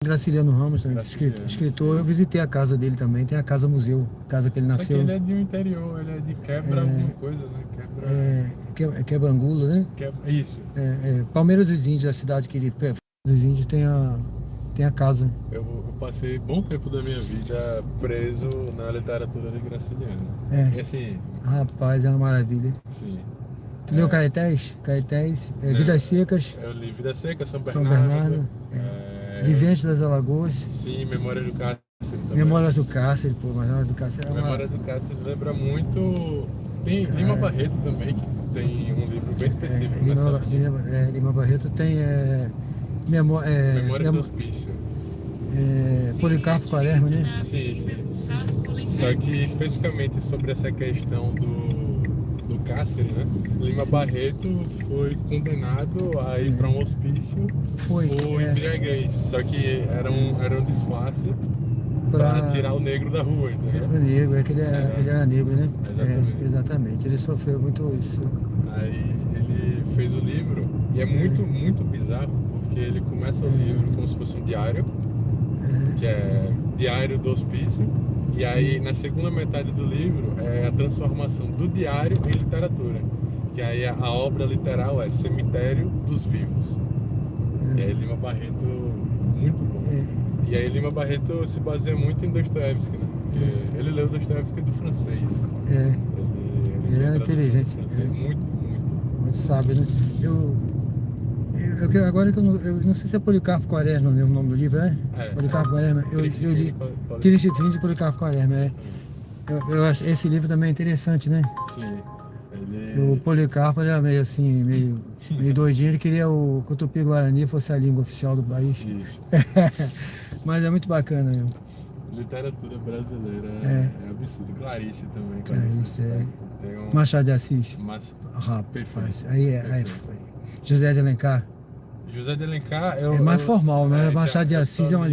Graciliano Ramos, também, Graciliano, escritor. sim. Eu visitei a casa dele também, tem a casa museu, casa que ele Só que nasceu. ele é de um interior, ele é de quebra alguma coisa, né? Quebrangulo, né? Isso. Palmeira dos Índios, a cidade que ele dos Índios tem a casa. Eu passei bom tempo da minha vida preso na literatura de Graciliano. E É, assim, rapaz, é uma maravilha. sim. Tu leu Caetés? Caetés, Não, Vidas Secas, eu li Vida Seca, São São Bernardo, Bernardo, Viventes das Alagoas, sim, Memória do Cárcere também. Memórias do Cárcere, pô, Memórias do Cárcere é uma. Memória do Cárcere lembra muito. Tem Lima Cara, Barreto também, que tem um livro bem específico nessa linha. Lima Barreto tem memó, é, Memórias do memo- Hospício. Policarpo Quaresma, né? Sim, sim. Só que especificamente sobre essa questão do cárcere, né? Lima Barreto foi condenado a ir para um hospício Foi, por embriaguez. Só que era um disfarce para para tirar o negro da rua, entendeu? o negro, é que ele era negro, né? Exatamente. Exatamente, ele sofreu muito isso. Aí ele fez o livro e é muito, muito bizarro porque ele começa o livro como se fosse um diário, que é Diário do Hospício, e aí na segunda metade do livro é a transformação do diário em literatura, que aí a obra literal é Cemitério dos Vivos. E aí Lima Barreto, muito bom. E aí Lima Barreto se baseia muito em Dostoiévski, né? Porque ele leu Dostoiévski do francês. Ele fez é a tradução inteligente, do francês. Muito, muito. muito sábio, né? Agora que eu não sei se é Policarpo Quaresma mesmo o nome do livro, né? Policarpo Quaresma, eu li Triste Fim de Policarpo Quaresma, eu acho esse livro também é interessante, né? Sim. O Policarpo era meio assim, meio doidinho, ele queria que o Tupi-Guarani fosse a língua oficial do país. Isso. Mas é muito bacana mesmo. Literatura brasileira é absurdo. Clarice também. Clarice, Tem Machado de Assis. Rapaz, Rapaz, aí foi. José de Alencar. José de Alencar... É mais formal, né? Machado de Assis é uma...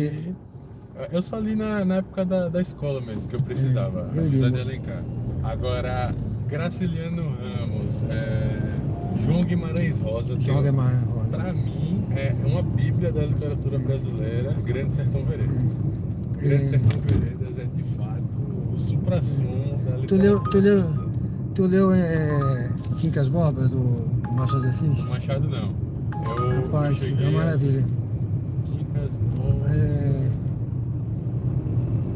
Eu só li na época da escola mesmo, que eu precisava. José de Alencar. Agora, Graciliano Ramos, João Guimarães Rosa. João Guimarães Rosa. Pra mim, é uma bíblia da literatura brasileira, Grande Sertão Veredas. Grande Sertão Veredas é, de fato, o suprassumo da literatura. Tu leu Quincas Borba, do Machado de Assis? Machado não. Rapaz, eu é uma maravilha. Quincas Borba.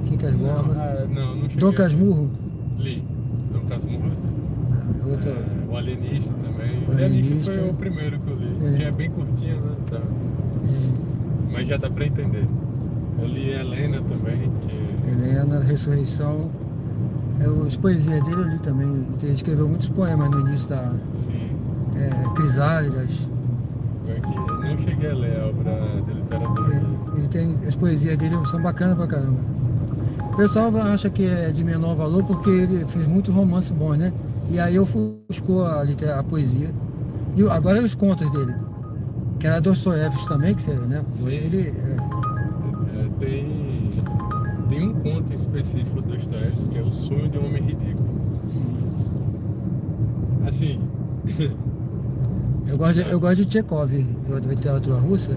Quincas Borba. Não cheguei. Dom Casmurro? Li. Dom Casmurro. O Alienista também. O Alienista foi o primeiro que eu li, que é bem curtinho, né? Mas já dá pra entender. Eu li Helena também, Helena, Ressurreição. As poesias dele eu li também. Ele escreveu muitos poemas no início da... Sim. Crisálidas. Não cheguei a ler a obra de literatura. Ele tem... As poesias dele são bacanas pra caramba. O pessoal acha que é de menor valor porque ele fez muitos romances bons, né? E aí ofuscou a poesia. E agora os contos dele. Que era Dostoiévski também, que você, né? Sim. Ele... Tem um conto específico do Dostoiévski que é O Sonho de um Homem Ridículo. Sim. Assim... eu gosto de Tchekov, da literatura russa.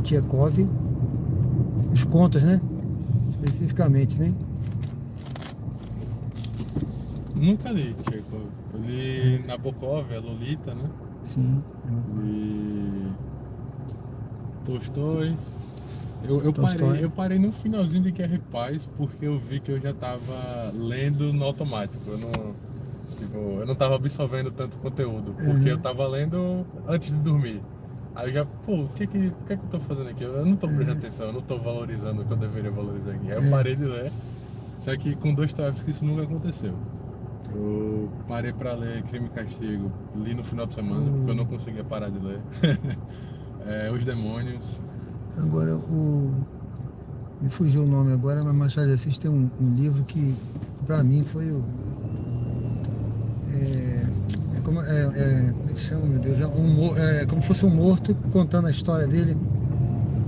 Tchekov. Os contos, né? Especificamente, né? Nunca li Tchekov. Eu li Nabokov, a Lolita, né? Sim. Li Tolstói. Tolstói. Eu parei no finalzinho de Guerra e Paz porque eu vi que eu já estava lendo no automático. Eu não estava absorvendo tanto conteúdo, porque eu estava lendo antes de dormir. Aí eu já, o que eu tô fazendo aqui? Eu não tô prestando atenção, eu não tô valorizando o que eu deveria valorizar aqui. Aí eu parei de ler, só que com Dostoiévski isso nunca aconteceu. Eu parei pra ler Crime e Castigo, li no final de semana, porque eu não conseguia parar de ler. Os Demônios. Agora, me fugiu o nome agora, mas Machado de Assis tem um livro que, pra mim, foi o... como é que chama, meu Deus? Como se fosse um morto contando a história dele.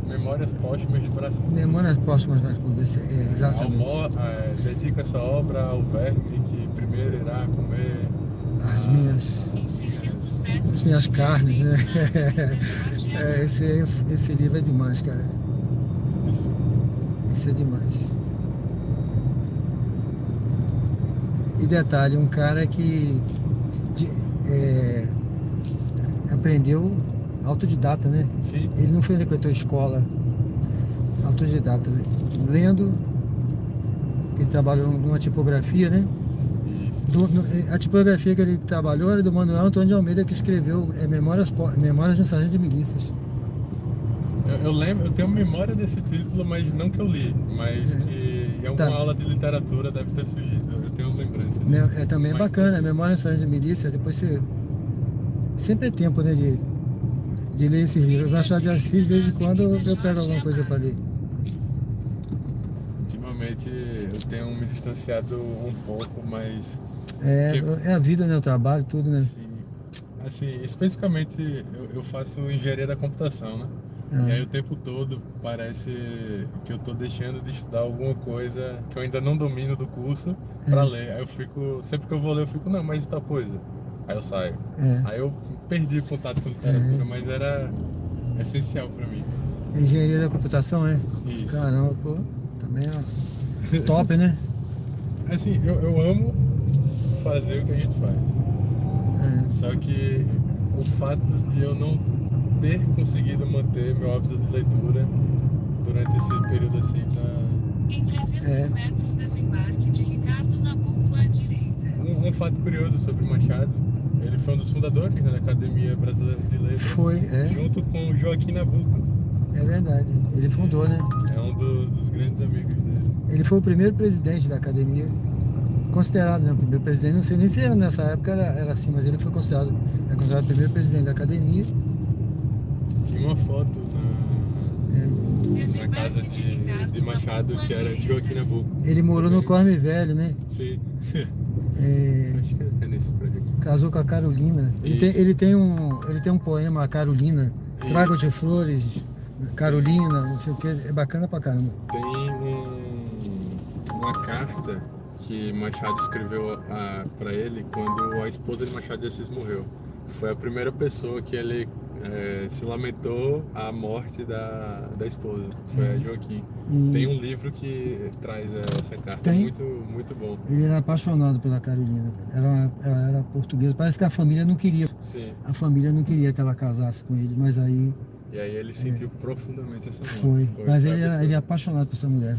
Memórias Póstumas de Brás Cubas. Memórias Póstumas de Brás Cubas, exatamente. Dedica essa obra ao verme que primeiro irá comer As minhas carnes, né? Esse livro é demais, cara. Isso. Esse é demais. E detalhe, um cara que aprendeu autodidata, né? Sim. Ele não frequentou escola, autodidata, lendo, ele trabalhou numa tipografia, né? A tipografia que ele trabalhou era do Manuel Antônio de Almeida, que escreveu Memórias de um Sargento de Milícias. Eu lembro, eu tenho memória desse título, mas não que eu li, mas que em alguma aula de literatura deve ter surgido. Eu tenho lembrança disso. Também é bacana, Memórias de um Sargento de Milícias, depois você... Sempre é tempo, né, de ler esse livro. Eu Machado de Assis, de vez em quando eu pego alguma coisa para ler. Ultimamente eu tenho me distanciado um pouco, mas... É a vida, né, o trabalho, tudo, né? Sim. Assim, especificamente eu faço engenharia da computação, né? E aí o tempo todo parece que eu tô deixando de estudar alguma coisa que eu ainda não domino do curso para ler. Aí eu fico, sempre que eu vou ler, eu fico, não, mas tal coisa. Aí eu saio. Aí eu perdi o contato com literatura, mas era essencial para mim. Engenharia da computação, é? Isso. Caramba, pô, também é top, né? Assim, eu amo fazer o que a gente faz. Só que o fato de eu não ter conseguido manter meu hábito de leitura durante esse período assim Em 300 metros, desembarque de Ricardo Nabuco à direita. Um fato curioso sobre Machado, ele foi um dos fundadores, né, da Academia Brasileira de Letras, junto com o Joaquim Nabuco. É verdade, ele fundou, né? É um dos grandes amigos dele. Ele foi o primeiro presidente da academia, considerado, né, o primeiro presidente, não sei nem se era nessa época, era assim, mas ele foi considerado o primeiro presidente da academia. Tinha uma foto na casa de Machado, que era de Joaquim Nabuco. Ele morou no Corme Velho, né? Sim. Acho que é nesse projeto. Casou com a Carolina. Ele tem um poema, a Carolina. Trago de flores, Carolina, não sei o que. É bacana pra caramba. Tem uma carta que Machado escreveu para ele quando a esposa de Machado de Assis morreu. Foi a primeira pessoa que ele se lamentou a morte da esposa. Foi a Joaquim. Tem um livro que traz essa carta. Muito, muito bom. Ele era apaixonado pela Carolina. Ela era portuguesa. Parece que a família não queria. Sim. A família não queria que ela casasse com ele, mas aí... E aí ele sentiu profundamente essa morte. Foi. Mas ele é apaixonado por essa mulher.